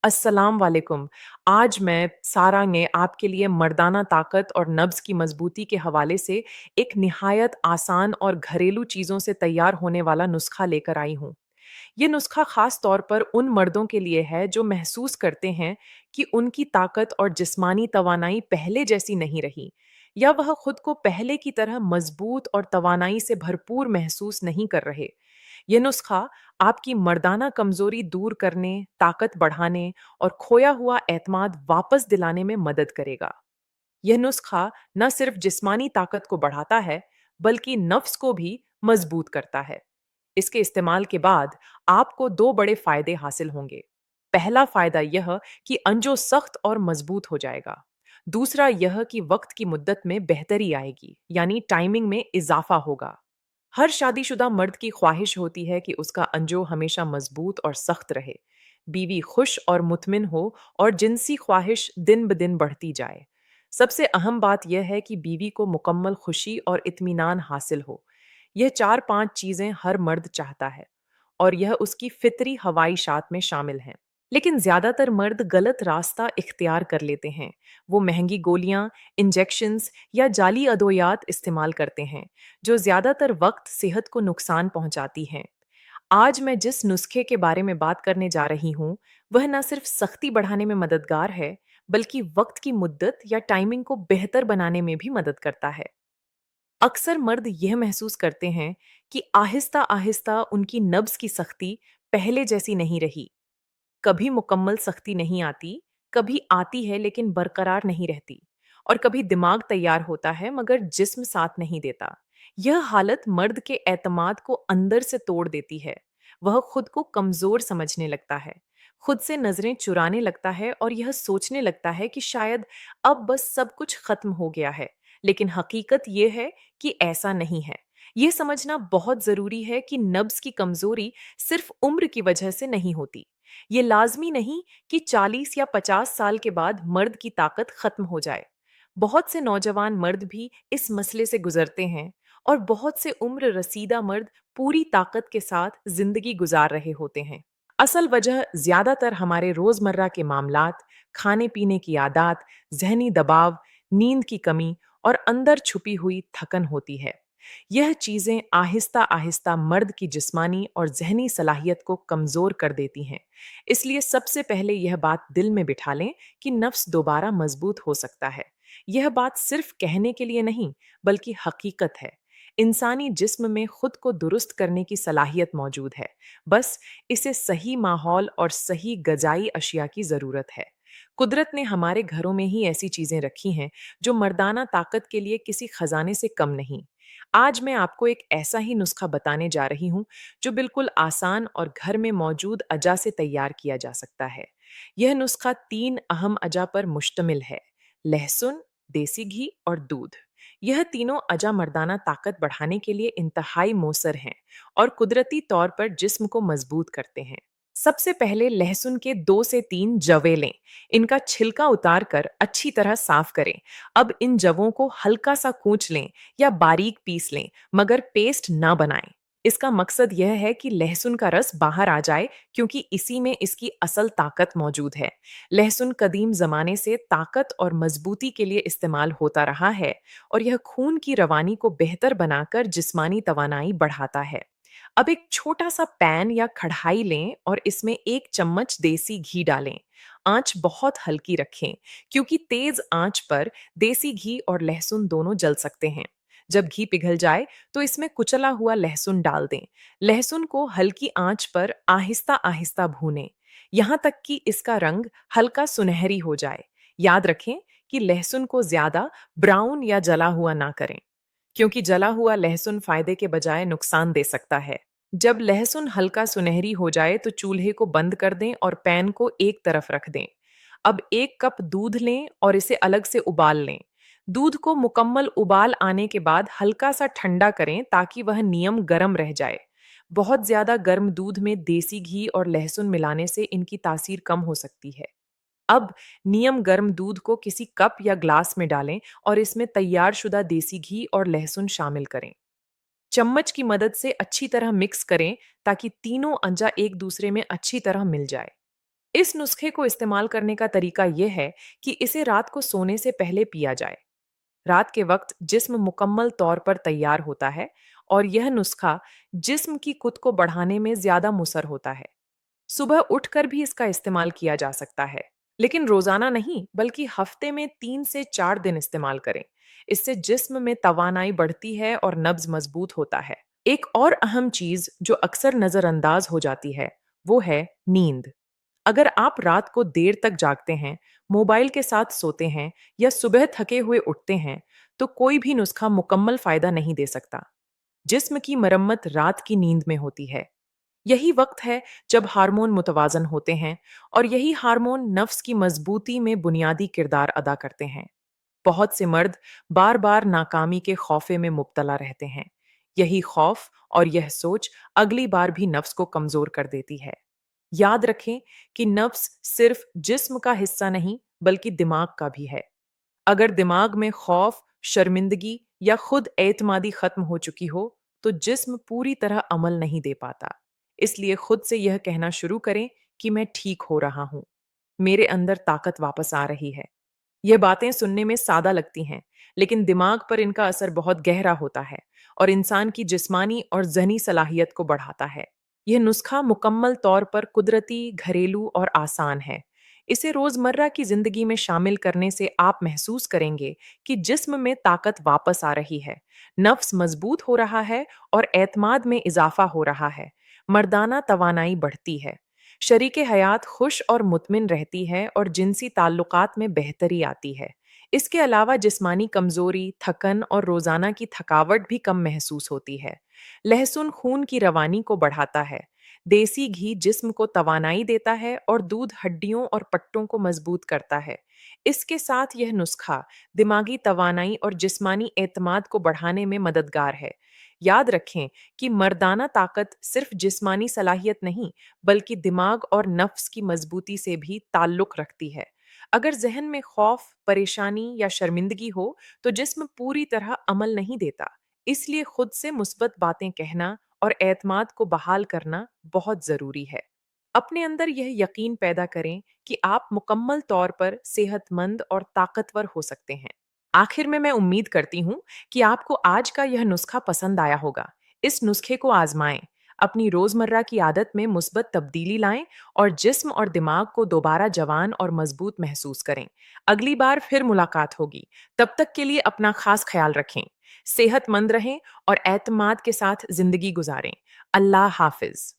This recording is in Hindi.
अस्सलाम वालेकुम। आज मैं सारा ने आपके लिए मर्दाना ताकत और नब्ज़ की मज़बूती के हवाले से एक निहायत आसान और घरेलू चीज़ों से तैयार होने वाला नुस्ख़ा लेकर आई हूँ। ये नुस्ख़ा ख़ास तौर पर उन मर्दों के लिए है जो महसूस करते हैं कि उनकी ताकत और जिस्मानी तवानाई पहले जैसी नहीं रही या वह खुद को पहले की तरह मज़बूत और तवानाई से भरपूर महसूस नहीं कर रहे। ये नुस्खा आपकी मर्दाना कमजोरी दूर करने, ताकत बढ़ाने और खोया हुआ एतमाद वापस दिलाने में मदद करेगा। यह नुस्खा न सिर्फ जिस्मानी ताकत को बढ़ाता है, बल्कि नफ्स को भी मजबूत करता है। इसके इस्तेमाल के बाद आपको दो बड़े फायदे हासिल होंगे। पहला फायदा यह कि अंजो सख्त और मजबूत हो जाएगा। दूसरा यह कि वक्त की मुद्दत में बेहतरी आएगी, यानी टाइमिंग में इजाफा होगा। हर शादीशुदा मर्द की ख्वाहिश होती है कि उसका अंजो हमेशा मजबूत और सख्त रहे, बीवी खुश और मुतमिन हो और जिनसी ख्वाहिश दिन ब दिन बढ़ती जाए। सबसे अहम बात यह है कि बीवी को मुकम्मल खुशी और इत्मीनान हासिल हो। यह 4-5 चीजें हर मर्द चाहता है और यह उसकी फितरी ख्वाहिशात में शामिल हैं। लेकिन ज्यादातर मर्द गलत रास्ता इख्तियार कर लेते हैं। वो महंगी गोलियां, इंजेक्शंस या जाली अद्वियात इस्तेमाल करते हैं, जो ज्यादातर वक्त सेहत को नुकसान पहुंचाती हैं। आज मैं जिस नुस्खे के बारे में बात करने जा रही हूँ, वह न सिर्फ सख्ती बढ़ाने में मददगार है, बल्कि वक्त की मुद्दत या टाइमिंग को बेहतर बनाने में भी मदद करता है। अक्सर मर्द यह महसूस करते हैं कि आहिस्ता आहिस्ता उनकी नब्ज की सख्ती पहले जैसी नहीं रही। कभी मुकम्मल सख्ती नहीं आती, कभी आती है लेकिन बरकरार नहीं रहती, और कभी दिमाग तैयार होता है मगर जिस्म साथ नहीं देता। यह हालत मर्द के एतमाद को अंदर से तोड़ देती है। वह खुद को कमजोर समझने लगता है, खुद से नजरें चुराने लगता है और यह सोचने लगता है कि शायद अब बस सब कुछ खत्म हो गया है। लेकिन हकीकत यह है कि ऐसा नहीं है। यह समझना बहुत जरूरी है कि नब्ज की कमजोरी सिर्फ उम्र की वजह से नहीं होती। ये लाज़मी नहीं कि 40 या 50 साल के बाद मर्द की ताकत खत्म हो जाए। बहुत से नौजवान मर्द भी इस मसले से गुजरते हैं और बहुत से उम्र रसीदा मर्द पूरी ताकत के साथ जिंदगी गुजार रहे होते हैं। असल वजह ज्यादातर हमारे रोजमर्रा के मामलात, खाने पीने की आदत, जहनी दबाव, नींद की कमी और अंदर छुपी हुई थकन होती है। यह चीजें आहिस्ता आहिस्ता मर्द की जिस्मानी और जहनी सलाहियत को कमजोर कर देती हैं। इसलिए सबसे पहले यह बात दिल में बिठा लें कि नफ्स दोबारा मजबूत हो सकता है। यह बात सिर्फ कहने के लिए नहीं, बल्कि हकीकत है। इंसानी जिस्म में खुद को दुरुस्त करने की सलाहियत मौजूद है। बस इसे सही माहौल और सही गजाई अशिया की जरूरत है। कुदरत ने हमारे घरों में ही ऐसी चीजें रखी हैं जो मर्दाना ताकत के लिए किसी खजाने से कम नहीं। आज मैं आपको एक ऐसा ही नुस्खा बताने जा रही हूँ जो बिल्कुल आसान और घर में मौजूद अजा से तैयार किया जा सकता है। यह नुस्खा 3 अहम अजा पर मुश्तमिल है: लहसुन, देसी घी और दूध। यह तीनों अजा मर्दाना ताकत बढ़ाने के लिए इंतहाई मौसर हैं और कुदरती तौर पर जिस्म को मजबूत करते हैं। सबसे पहले लहसुन के 2 से 3 जवे लें। इनका छिलका उतार कर अच्छी तरह साफ करें। अब इन जवों को हल्का सा कूच लें या बारीक पीस लें, मगर पेस्ट ना बनाएं। इसका मकसद यह है कि लहसुन का रस बाहर आ जाए, क्योंकि इसी में इसकी असल ताकत मौजूद है। लहसुन कदीम जमाने से ताकत और मजबूती के लिए इस्तेमाल होता रहा है और यह खून की रवानी को बेहतर बनाकर जिस्मानी तवानाई बढ़ाता है। अब एक छोटा सा पैन या कढ़ाई लें और इसमें 1 चम्मच देसी घी डालें। आंच बहुत हल्की रखें, क्योंकि तेज आंच पर देसी घी और लहसुन दोनों जल सकते हैं। जब घी पिघल जाए तो इसमें कुचला हुआ लहसुन डाल दें। लहसुन को हल्की आंच पर आहिस्ता आहिस्ता भूनें, यहाँ तक कि इसका रंग हल्का सुनहरी हो जाए। याद रखें कि लहसुन को ज्यादा ब्राउन या जला हुआ ना करें, क्योंकि जला हुआ लहसुन फायदे के बजाय नुकसान दे सकता है। जब लहसुन हल्का सुनहरी हो जाए तो चूल्हे को बंद कर दें और पैन को एक तरफ रख दें। अब 1 कप दूध लें और इसे अलग से उबाल लें। दूध को मुकम्मल उबाल आने के बाद हल्का सा ठंडा करें ताकि वह नियम गर्म रह जाए। बहुत ज्यादा गर्म दूध में देसी घी और लहसुन मिलाने से इनकी तासीर कम हो सकती है। अब नियम गर्म दूध को किसी कप या ग्लास में डालें और इसमें तैयार शुदा देसी घी और लहसुन शामिल करें। चम्मच की मदद से अच्छी तरह मिक्स करें ताकि तीनों अंजा एक दूसरे में अच्छी तरह मिल जाए। इस नुस्खे को इस्तेमाल करने का तरीका यह है कि इसे रात को सोने से पहले पिया जाए। रात के वक्त जिस्म मुकम्मल तौर पर तैयार होता है और यह नुस्खा जिस्म की कुत को बढ़ाने में ज्यादा मुसर होता है। सुबह उठकर भी इसका इस्तेमाल किया जा सकता है, लेकिन रोजाना नहीं बल्कि हफ्ते में 3 से 4 दिन इस्तेमाल करें। इससे जिस्म में तवानाई बढ़ती है और नब्ज मजबूत होता है। एक और अहम चीज जो अक्सर नजरअंदाज हो जाती है, वो है नींद। अगर आप रात को देर तक जागते हैं, मोबाइल के साथ सोते हैं या सुबह थके हुए उठते हैं, तो कोई भी नुस्खा मुकम्मल फायदा नहीं दे सकता। जिस्म की मरम्मत रात की नींद में होती है। यही वक्त है जब हार्मोन मुतवाजन होते हैं और यही हार्मोन नफ्स की मजबूती में बुनियादी किरदार अदा करते हैं। बहुत से मर्द बार बार नाकामी के खौफे में मुब्तला रहते हैं। यही खौफ और यह सोच अगली बार भी नफ्स को कमजोर कर देती है। याद रखें कि नफ्स सिर्फ जिस्म का हिस्सा नहीं बल्कि दिमाग का भी है। अगर दिमाग में खौफ, शर्मिंदगी या खुद एतमादी खत्म हो चुकी हो, तो जिस्म पूरी तरह अमल नहीं दे पाता। इसलिए खुद से यह कहना शुरू करें कि मैं ठीक हो रहा हूं, मेरे अंदर ताकत वापस आ रही है। यह बातें सुनने में सादा लगती हैं, लेकिन दिमाग पर इनका असर बहुत गहरा होता है और इंसान की जिस्मानी और ज़हनी सलाहियत को बढ़ाता है। यह नुस्खा मुकम्मल तौर पर कुदरती, घरेलू और आसान है। इसे रोज़मर्रा की ज़िंदगी में शामिल करने से आप महसूस करेंगे कि जिस्म में ताकत वापस आ रही है, नफ्स मजबूत हो रहा है और एतमाद में इजाफा हो रहा है। मर्दाना तवानाई बढ़ती है, शरीके हयात खुश और मुतमिन रहती है और जिनसी ताल्लुकात में बेहतरी आती है। इसके अलावा जिस्मानी कमजोरी, थकन और रोजाना की थकावट भी कम महसूस होती है। लहसुन खून की रवानी को बढ़ाता है। देसी घी जिस्म को तवानाई देता है और दूध हड्डियों और पट्टों को मजबूत करता है। इसके साथ यह नुस्खा दिमागी तवानाई और जिस्मानी एतमाद को बढ़ाने में मददगार है। याद रखें कि मर्दाना ताकत सिर्फ जिस्मानी सलाहियत नहीं बल्कि दिमाग और नफ्स की मजबूती से भी ताल्लुक रखती है। अगर जहन में खौफ, परेशानी या शर्मिंदगी हो, तो जिस्म पूरी तरह अमल नहीं देता। इसलिए खुद से मुस्बत बातें कहना और एतमाद को बहाल करना बहुत जरूरी है। अपने अंदर यह यकीन पैदा करें कि आप मुकम्मल तौर पर सेहतमंद और ताकतवर हो सकते हैं। आखिर में मैं उम्मीद करती हूँ कि आपको आज का यह नुस्खा पसंद आया होगा। इस नुस्खे को आजमाएं, अपनी रोजमर्रा की आदत में मुस्बत तब्दीली लाएं और जिस्म और दिमाग को दोबारा जवान और मजबूत महसूस करें। अगली बार फिर मुलाकात होगी। तब तक के लिए अपना खास ख्याल रखें, सेहतमंद रहें और एतमाद के साथ जिंदगी गुजारें। अल्लाह हाफिज।